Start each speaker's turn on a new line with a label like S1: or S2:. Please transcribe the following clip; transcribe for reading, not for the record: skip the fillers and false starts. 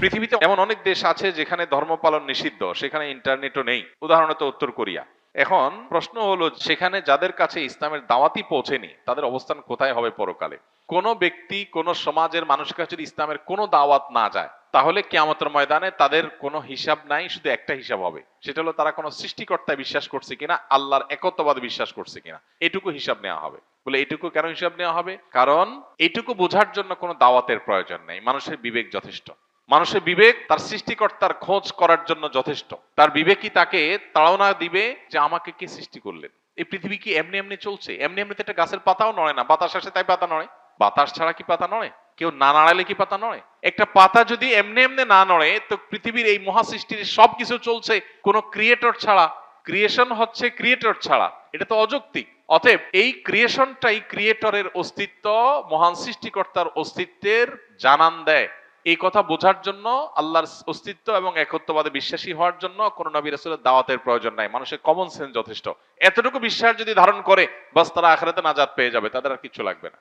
S1: পৃথিবীতে এমন অনেক দেশ আছে যেখানে ধর্ম পালন নিষিদ্ধ, সেখানে ইন্টারনেটও নেই। উদাহরণত উত্তর কোরিয়া। এখন প্রশ্ন হলো, সেখানে যাদের কাছে ইসলামের দাওয়াতই পৌঁছেনি তাদের অবস্থান কোথায় হবে পরকালে? কোন ব্যক্তি কোন সমাজের মানুষের কাছে যদি ইসলামের কোনো দাওয়াত না যায়, তাহলে কিয়ামতের ময়দানে তাদের কোনো হিসাব নাই, শুধু একটা হিসাব হবে। সেটা হলো তারা কোনো সৃষ্টিকর্তায় বিশ্বাস করছে কিনা, আল্লাহর একত্ববাদে বিশ্বাস করছে কিনা, এটুকু হিসাব নেওয়া হবে। বলে এইটুকু কেন হিসাব নেওয়া হবে? কারণ এইটুকু বোঝার জন্য কোনো দাওয়াতের প্রয়োজন নেই, মানুষের বিবেক যথেষ্ট। মানুষের বিবেক তার সৃষ্টিকর্তার খোঁজ করার জন্য যথেষ্ট। তার বিবেকই তাকে তাড়না দিবে যে আমাকে কে সৃষ্টি করলেন। এই পৃথিবী কি এমনি এমনি চলছে? এমনি এমনিতে একটা গাছের পাতাও নড়ে না, বাতাস আসে তাই পাতা নড়ে। বাতাস ছাড়া কি পাতা নড়ে? কেউ না নাড়ালে কি পাতা নড়ে? একটা পাতা যদি এমনি এমনি না নড়ে, তো পৃথিবীর এই মহাসৃষ্টির সবকিছু চলছে কোনো ক্রিয়েটর ছাড়া। ক্রিয়েশন হচ্ছে ক্রিয়েটর ছাড়া, এটা তো অযৌক্তিক। অতএব এই ক্রিয়েশনটাই ক্রিয়েটরের অস্তিত্ব, মহান সৃষ্টিকর্তার অস্তিত্বের জানান দেয়। এই কথা বোঝার জন্য, আল্লাহর অস্তিত্ব এবং একত্ববাদে বিশ্বাসী হওয়ার জন্য কোন নবী রাসূলের দাওয়াতের প্রয়োজন নাই, মানুষের কমন সেন্স যথেষ্ট। এতটুকু বিশ্বাস যদি ধারণ করে, বাস তারা আখিরাতে নাজাত পেয়ে যাবে, তাদের আর কিছু লাগবে না।